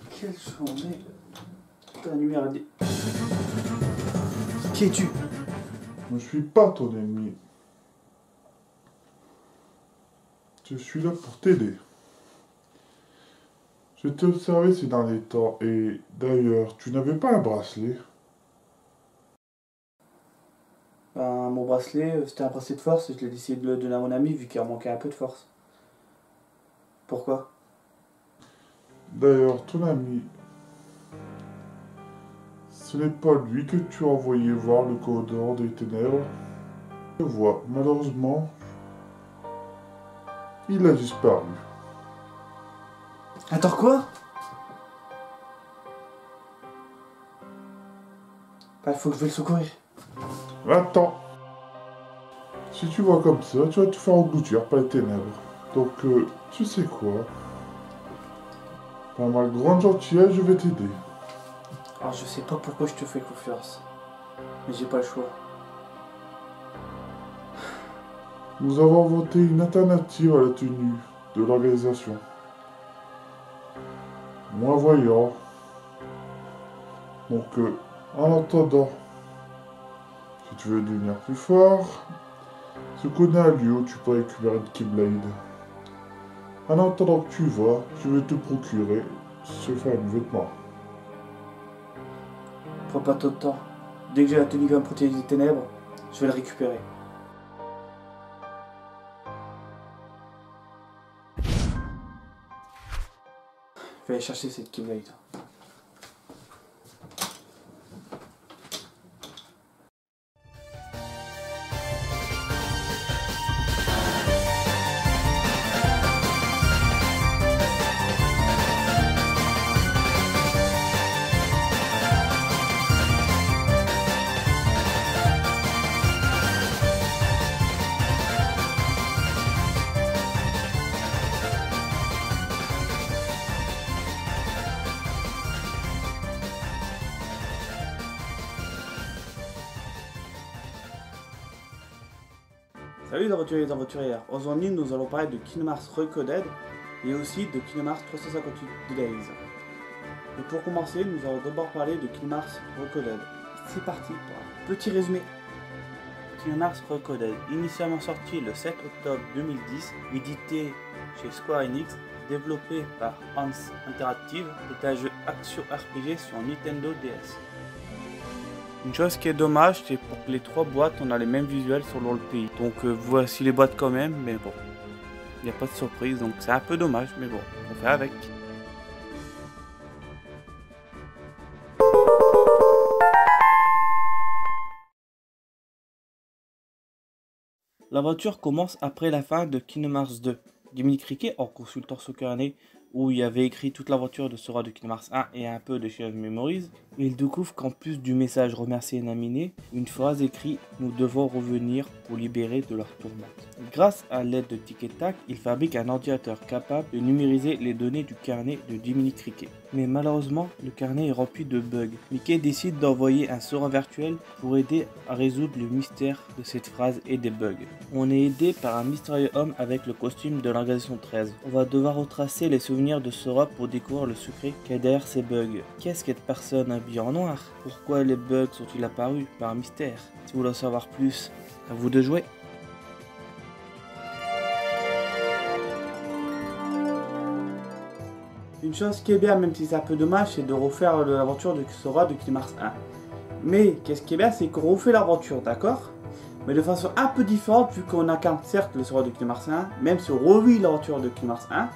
quelle journée. Ta lumière a dit. Qui es-tu? Je ne suis pas ton ennemi. Je suis là pour t'aider. Je t'ai observé ces derniers temps et d'ailleurs, tu n'avais pas un bracelet. Ben, mon bracelet, c'était un bracelet de force et je l'ai décidé de le donner à mon ami vu qu'il en manquait un peu de force. Pourquoi? D'ailleurs, ton ami, ce n'est pas lui que tu as envoyé voir le corridor des ténèbres. Je vois, malheureusement, il a disparu. Attends quoi? Ben, il faut que je vais le secourir. Attends. Si tu vois comme ça, tu vas te faire engloutir par les ténèbres. Donc, tu sais quoi? Par ma grande gentillesse, je vais t'aider. Alors je sais pas pourquoi je te fais confiance. Mais j'ai pas le choix. Nous avons inventé une alternative à la tenue de l'organisation. Moins voyant. Donc, en attendant, si tu veux devenir plus fort, je connais un lieu où tu peux récupérer une Keyblade. En attendant que tu vas, je vais te procurer ce fameux vêtement. Prends pas trop de temps. Dès que j'ai la tenue qui va me protéger des ténèbres, je vais le récupérer. Je vais aller chercher cette Keyblade. Salut les aventuriers et les aventurières. Aujourd'hui nous allons parler de Kingdom Hearts Recoded et aussi de Kingdom Hearts 358 Days. Et pour commencer, nous allons d'abord parler de Kingdom Hearts Recoded. C'est parti pour un petit résumé. Kingdom Hearts Recoded, initialement sorti le 7 octobre 2010, édité chez Square Enix, développé par Hans Interactive, est un jeu action RPG sur Nintendo DS. Une chose qui est dommage, c'est pour que les trois boîtes, on a les mêmes visuels selon le pays. Donc voici les boîtes quand même, mais bon, il n'y a pas de surprise, donc c'est un peu dommage, mais bon, on fait avec. L'aventure commence après la fin de Kingdom Hearts 2. Dominique Riquet, en consultant ce carnet où il avait écrit toute l'aventure de Sora de Kingdom Hearts 1 et un peu de Chain of Memories, il découvre qu'en plus du message remercier Naminé, une phrase écrite « Nous devons revenir pour libérer de leur tourmente ». Grâce à l'aide de Tic Tac, il fabrique un ordinateur capable de numériser les données du carnet de Dominique Riquet. Mais malheureusement, le carnet est rempli de bugs. Mickey décide d'envoyer un Sora virtuel pour aider à résoudre le mystère de cette phrase et des bugs. On est aidé par un mystérieux homme avec le costume de l'organisation 13. On va devoir retracer les souvenirs de Sora pour découvrir le secret qu'il y a derrière ces bugs. Qu'est-ce qu'être personne habillée en noir? Pourquoi les bugs sont-ils apparus par un mystère? Si vous voulez en savoir plus, à vous de jouer. Une chose qui est bien, même si c'est un peu dommage, c'est de refaire l'aventure de Sora de Kingdom Hearts 1. Mais qu'est-ce qui est bien, c'est qu'on refait l'aventure, d'accord? Mais de façon un peu différente, vu qu'on incarne certes le Sora de Kingdom Hearts 1, même si on revit l'aventure de Kingdom Hearts 1,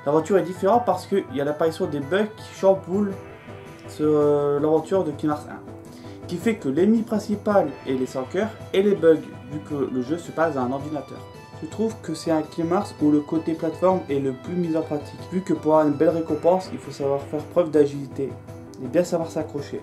l'aventure est différente parce qu'il y a l'apparition des bugs qui chamboulent l'aventure de Kingdom Hearts 1. Qui fait que l'ennemi principal est les sans cœurs et les bugs, vu que le jeu se passe à un ordinateur. Je trouve que c'est un Kingdom Hearts où le côté plateforme est le plus mis en pratique, vu que pour avoir une belle récompense, il faut savoir faire preuve d'agilité et bien savoir s'accrocher.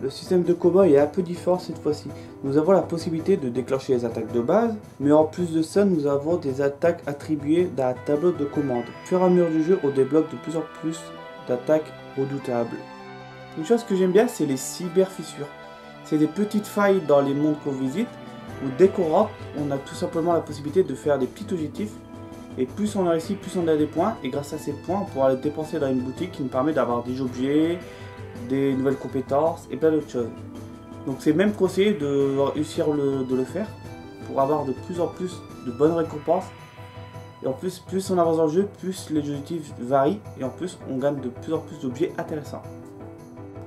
Le système de combat est un peu différent cette fois-ci. Nous avons la possibilité de déclencher les attaques de base, mais en plus de ça, nous avons des attaques attribuées dans un tableau de commande. Au fur et à mesure du jeu, on débloque de plus en plus d'attaques redoutables. Une chose que j'aime bien, c'est les cyberfissures. C'est des petites failles dans les mondes qu'on visite, où dès qu'on rentre, on a tout simplement la possibilité de faire des petits objectifs Et plus on a réussi, plus on a des points. Et grâce à ces points, on pourra les dépenser dans une boutique qui nous permet d'avoir des objets, des nouvelles compétences et plein d'autres choses. Donc c'est même conseillé de réussir de le faire pour avoir de plus en plus de bonnes récompenses. Et en plus on avance dans le jeu, plus les objectifs varient. Et en plus on gagne de plus en plus d'objets intéressants.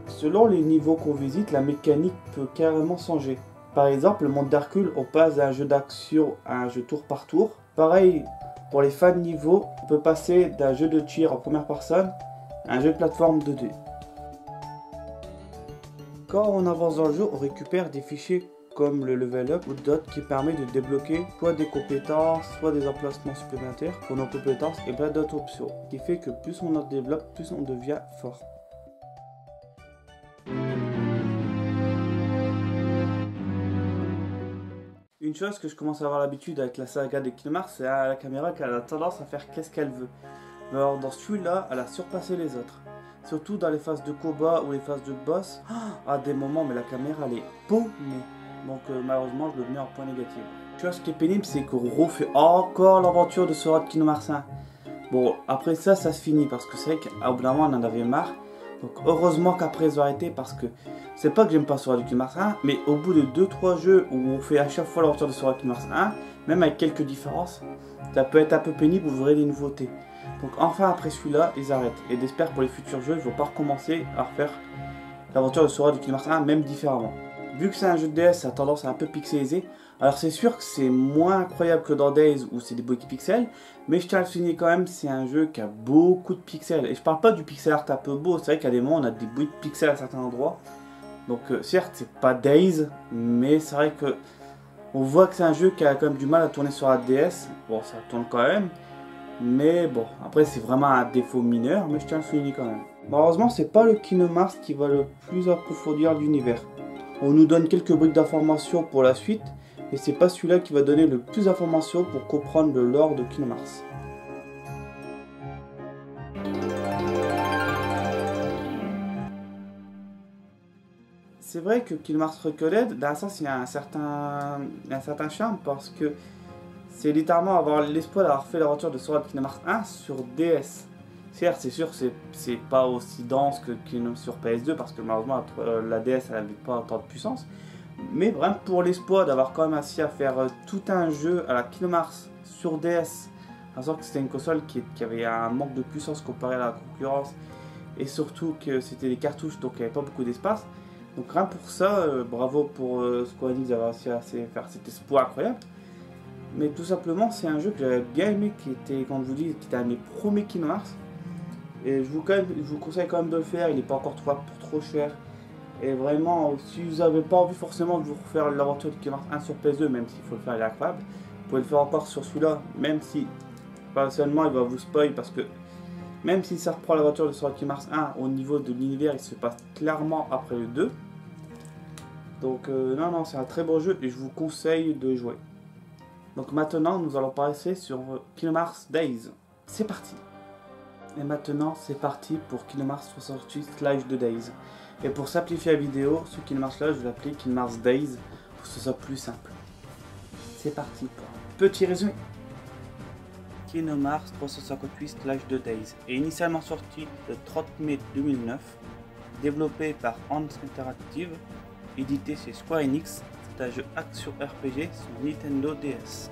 Selon les niveaux qu'on visite, la mécanique peut carrément changer. Par exemple, le monde d'Hercule, on passe d'un jeu d'action à un jeu tour par tour. Pareil, pour les fins de niveau, on peut passer d'un jeu de tir en première personne à un jeu de plateforme 2D. Quand on avance dans le jeu, on récupère des fichiers comme le level up ou d'autres qui permettent de débloquer soit des compétences, soit des emplacements supplémentaires pour nos compétences et plein d'autres options. Ce qui fait que plus on en développe, plus on devient fort. Une chose que je commence à avoir l'habitude avec la saga de Kingdom Hearts, c'est la caméra qu'elle a tendance à faire qu'est-ce qu'elle veut. Mais alors dans celui-là, elle a surpassé les autres. Surtout dans les phases de combat ou les phases de boss, à des moments, mais la caméra elle est paumée. Donc malheureusement, je le mets en point négatif. Tu vois, ce qui est pénible, c'est qu'on refait encore l'aventure de Sora de Kingdom Hearts 1. Bon, après ça se finit parce que c'est vrai qu'à bout d'un moment, on en avait marre. Donc heureusement qu'après ils ont arrêté parce que c'est pas que j'aime pas Sora de Kingdom Hearts 1, mais au bout de 2-3 jeux où on fait à chaque fois l'aventure de Sora de Kingdom Hearts 1, même avec quelques différences, ça peut être un peu pénible, vous verrez des nouveautés. Donc enfin après celui-là, ils arrêtent. Et j'espère pour les futurs jeux, ils vont pas recommencer à refaire l'aventure de Sora de Kingdom Hearts 1, même différemment. Vu que c'est un jeu de DS, ça a tendance à un peu pixeliser. Alors c'est sûr que c'est moins incroyable que dans Days où c'est des beaux pixels, mais je tiens à le souligner quand même, c'est un jeu qui a beaucoup de pixels. Et je parle pas du pixel art un peu beau, c'est vrai qu'à des moments on a des bruits de pixels à certains endroits. Donc certes c'est pas Days, mais c'est vrai que on voit que c'est un jeu qui a quand même du mal à tourner sur la DS. Bon, ça tourne quand même, mais bon, après c'est vraiment un défaut mineur, mais je tiens à le souligner quand même. Malheureusement c'est pas le Kingdom Hearts qui va le plus approfondir l'univers. On nous donne quelques briques d'informations pour la suite, et c'est pas celui-là qui va donner le plus d'informations pour comprendre le lore de Kingdom Hearts. C'est vrai que Kingdom Hearts Recoded, dans un sens, il y a un certain charme parce que c'est littéralement avoir l'espoir d'avoir fait l'aventure de Sora de Kingdom Hearts 1 sur DS. Certes, c'est sûr, c'est pas aussi dense que sur PS2 parce que malheureusement la DS elle n'avait pas autant de puissance. Mais vraiment pour l'espoir d'avoir quand même réussi à faire tout un jeu à la Kingdom Hearts sur DS, à savoir que c'était une console qui avait un manque de puissance comparé à la concurrence et surtout que c'était des cartouches donc il n'y avait pas beaucoup d'espace. Donc rien pour ça, bravo pour Square Enix d'avoir réussi à faire cet espoir incroyable. Mais tout simplement c'est un jeu que j'avais bien aimé, qui était, comme je vous dis, qui était un de mes premiers Kingdom Hearts. Et je vous conseille quand même de le faire, il n'est pas encore trop cher. Et vraiment, si vous n'avez pas envie forcément de vous refaire l'aventure de Kingdom Hearts 1 sur PS2, même s'il faut le faire, il est incroyable, vous pouvez le faire encore sur celui-là, même si, pas seulement il va vous spoil, parce que même si ça reprend l'aventure de Sora Kingdom Hearts 1, au niveau de l'univers, il se passe clairement après le 2. Donc non, c'est un très beau jeu et je vous conseille de jouer. Donc maintenant, nous allons passer sur Kingdom Hearts Days. C'est parti! Et maintenant, c'est parti pour Kingdom Hearts 368/2 Days. Et pour simplifier la vidéo, ce Kingdom Hearts là, je vais l'appeler Kingdom Hearts Days pour que ce soit plus simple. C'est parti pour un petit résumé. Kingdom Hearts 358/2 Days est initialement sorti le 30 mai 2009, développé par Ants Interactive, édité chez Square Enix. C'est un jeu action RPG sur Nintendo DS.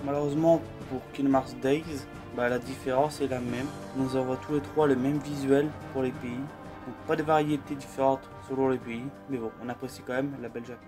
Malheureusement pour Kingdom Hearts Days, la différence est la même. Nous avons tous les trois le même visuel pour les pays. Donc pas de variétés différentes selon les pays, mais bon, on apprécie quand même la belle Japon.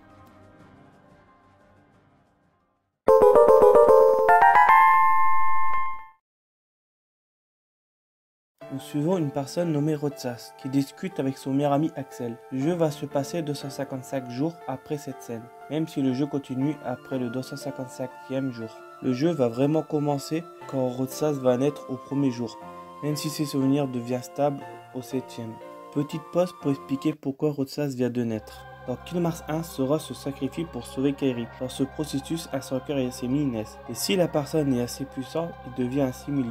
Nous suivons une personne nommée Roxas qui discute avec son meilleur ami Axel. Le jeu va se passer 255 jours après cette scène, même si le jeu continue après le 255e jour. Le jeu va vraiment commencer quand Roxas va naître au premier jour, même si ses souvenirs deviennent stables au 7e. Petite pause pour expliquer pourquoi Roxas vient de naître. Dans Kingdom Hearts 1, Sora se sacrifie pour sauver Kairi. Dans ce processus, un son cœur et un simili naissent. Et si la personne est assez puissante, il devient un simili,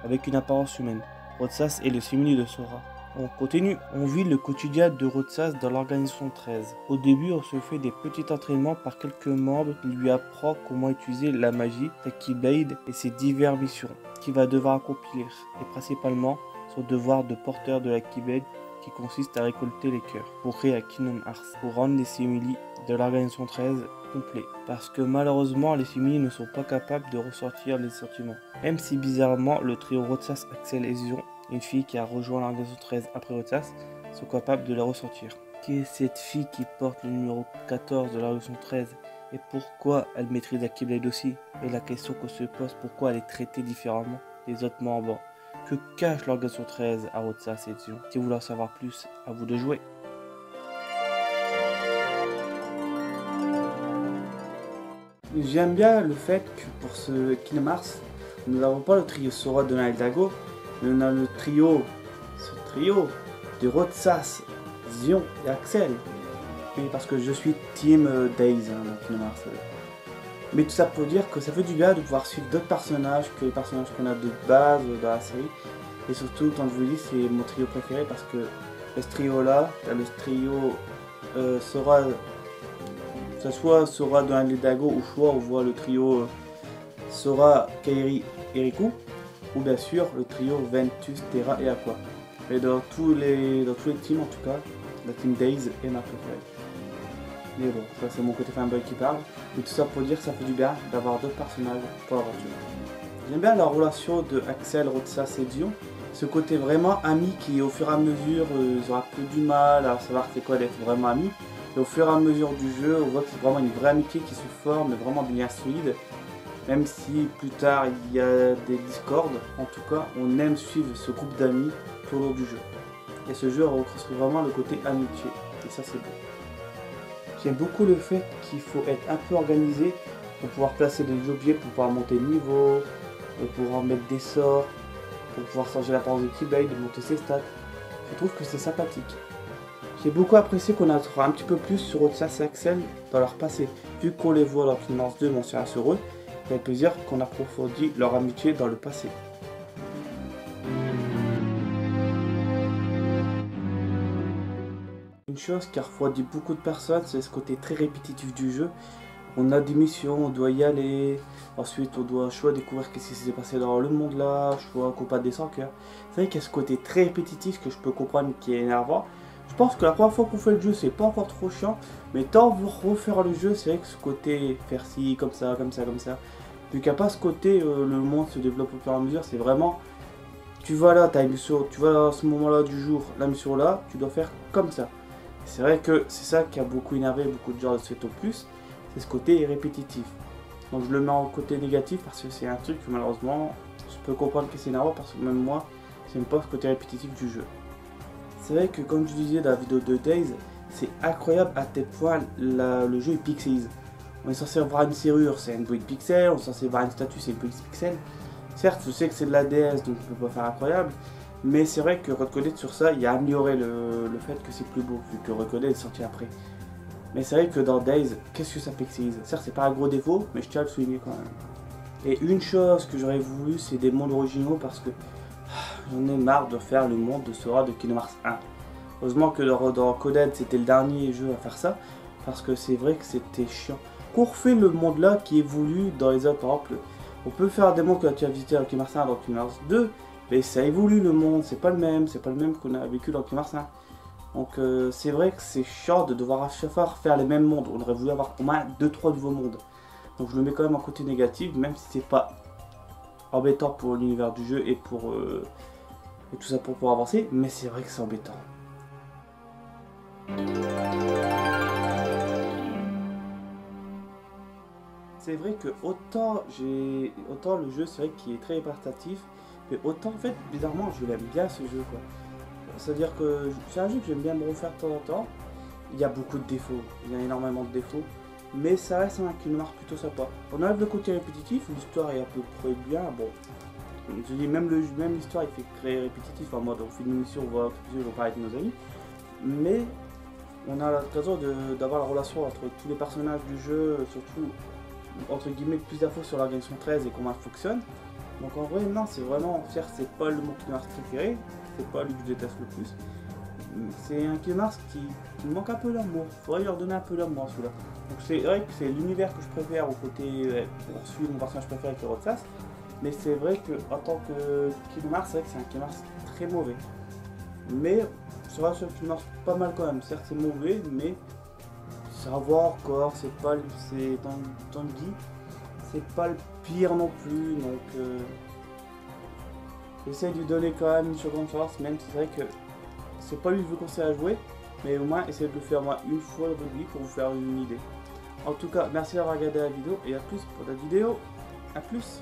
avec une apparence humaine. Roxas est le simili de Sora. On continue, on vit le quotidien de Rotsas dans l'organisation 13. Au début, on se fait des petits entraînements par quelques membres qui lui apprend comment utiliser la magie, sa Keyblade et ses diverses missions qu'il va devoir accomplir, et principalement son devoir de porteur de la Keyblade qui consiste à récolter les cœurs pour créer à Kingdom Hearts, pour rendre les simili de l'organisation 13 complet. Parce que malheureusement, les simili ne sont pas capables de ressortir les sentiments. Même si bizarrement, le trio Rotsas, Axel et Xion, une fille qui a rejoint l'organisation 13 après Rotsas, sont capables de les ressortir. Qui est cette fille qui porte le numéro 14 de l'organisation 13 et pourquoi elle maîtrise la Keyblade aussi? Et la question qu'on se pose, pourquoi elle est traitée différemment des autres membres? Que cache l'organisation 13 à Rotsas et Xion? Si vous voulez en savoir plus, à vous de jouer. J'aime bien le fait que pour ce Kingdom Hearts, nous n'avons pas le trio Sora, Donald et Dago, mais on a le trio, de Rotsas, Xion et Axel. Et parce que je suis team Days dans Kingdom Hearts. Mais tout ça pour dire que ça fait du bien de pouvoir suivre d'autres personnages que les personnages qu'on a de base dans la série. Et surtout, quand je vous dis, c'est mon trio préféré parce que ce trio-là, le trio Sora, que ce soit Sora, Donald et Dago, ou soit on voit le trio Sora, Kairi et Riku, ou bien sûr le trio Ventus, Terra et Aqua. Et dans tous les teams en tout cas, la team Days est ma préférée. Mais bon, ça c'est mon côté fanboy qui parle. Et tout ça pour dire que ça fait du bien d'avoir d'autres personnages pour l'aventure. J'aime bien la relation de Axel, Rotsas et Xion. Ce côté vraiment ami qui au fur et à mesure, ils aura plus du mal à savoir c'est quoi d'être vraiment amis. Et au fur et à mesure du jeu, on voit que c'est vraiment une vraie amitié qui se forme, vraiment bien solide. Même si plus tard il y a des discordes, en tout cas on aime suivre ce groupe d'amis tout au long du jeu. Et ce jeu reconstruit vraiment le côté amitié. Et ça c'est beau. J'aime beaucoup le fait qu'il faut être un peu organisé pour pouvoir placer des objets, pour pouvoir monter le niveau, pour pouvoir mettre des sorts, pour pouvoir changer l'apparence de Keyblade, de monter ses stats. Je trouve que c'est sympathique. J'ai beaucoup apprécié qu'on apprenne un petit peu plus sur Rotsas et Axel dans leur passé. Vu qu'on les voit dans Kingdom Hearts 2 mentionner sur eux, il y a plaisir qu'on approfondit leur amitié dans le passé. Une chose qui a refroidi beaucoup de personnes, c'est ce côté très répétitif du jeu. On a des missions, on doit y aller, ensuite on doit découvrir ce qui s'est passé dans le monde là, combattre des 100 cœurs. C'est vrai qu'il y a ce côté très répétitif que je peux comprendre qui est énervant. Je pense que la première fois qu'on fait le jeu, c'est pas encore trop chiant, mais tant vous refaire le jeu, c'est vrai que ce côté faire ci, comme ça, comme ça, comme ça. Vu qu'il n'y a pas ce côté, le monde se développe au fur et à mesure, c'est vraiment, tu vas là, t'as une mission, tu vas à ce moment-là du jour, la mission là, tu dois faire comme ça. C'est vrai que c'est ça qui a beaucoup énervé beaucoup de gens de cet opus, c'est ce côté répétitif. Donc je le mets en côté négatif parce que c'est un truc que malheureusement, je peux comprendre que c'est énervant parce que même moi, j'aime pas ce côté répétitif du jeu. C'est vrai que comme je disais dans la vidéo de Days, c'est incroyable à tel point le jeu est pixelise. On est censé voir une serrure, c'est une bruit de pixels, on est censé voir une statue, c'est une bruit de pixels. Certes, je sais que c'est de la DS, donc je peux pas faire incroyable, mais c'est vrai que Recoded sur ça, il a amélioré le fait que c'est plus beau, vu que Recoded est sorti après. Mais c'est vrai que dans Days, qu'est-ce que ça pixelise? Certes, c'est pas un gros défaut, mais je tiens à le souligner quand même. Et une chose que j'aurais voulu, c'est des mondes originaux, parce que j'en ai marre de faire le monde de Sora de Kingdom Hearts 1. Heureusement que dans Recoded, c'était le dernier jeu à faire ça, parce que c'est vrai que c'était chiant. Qu'on refait le monde là qui évolue dans les autres, par exemple, on peut faire des mondes que tu as visité dans Kingdom Hearts 1 dans Kingdom Hearts 2, mais ça évolue le monde, c'est pas le même qu'on a vécu dans Kingdom Hearts 1. Donc c'est vrai que c'est chiant de devoir à chaque fois faire les mêmes mondes, on aurait voulu avoir au moins 2-3 nouveaux mondes. Donc je le mets quand même en côté négatif, même si c'est pas embêtant pour l'univers du jeu et pour et tout ça pour pouvoir avancer, mais c'est vrai que c'est embêtant. C'est vrai que autant le jeu c'est vrai qu'il est très répartatif, mais autant en fait bizarrement je l'aime bien ce jeu quoi. C'est-à-dire que c'est un jeu que j'aime bien me refaire de temps en temps. Il y a beaucoup de défauts, il y a énormément de défauts, mais ça reste un qui marque plutôt sympa. On enlève le côté répétitif, l'histoire est à peu près bien, bon. Je dis même l'histoire il fait très répétitif en mode on fait une mission, on va parler avec nos amis, mais on a l'occasion d'avoir la relation entre tous les personnages du jeu, surtout entre guillemets plus d'infos sur l'organisation 13 et comment elle fonctionne. Donc en vrai non, c'est vraiment, certes c'est pas le mon Kingdom Hearts préféré, c'est pas lui que je déteste le plus. C'est un Kingdom Hearts qui me manque un peu d'amour. Faudrait lui redonner un peu d'amour à celui-là. Donc c'est vrai que c'est l'univers que je préfère au côté pour suivre mon personnage préféré qui est Roxas. Mais c'est vrai que en tant que Kingdom Hearts, c'est vrai que c'est un Kingdom Hearts très mauvais. Mais c'est vrai que Kingdom Hearts pas mal quand même. Certes c'est mauvais, mais ça va encore, c'est pas c'est dans le dit, c'est pas le pire non plus. Donc j'essaie de lui donner quand même une seconde chance, même si c'est vrai que c'est pas lui que je vous conseille à jouer, mais au moins essayez de le faire moi une fois dans votre vie pour vous faire une idée. En tout cas, merci d'avoir regardé la vidéo et à plus pour la vidéo. À plus.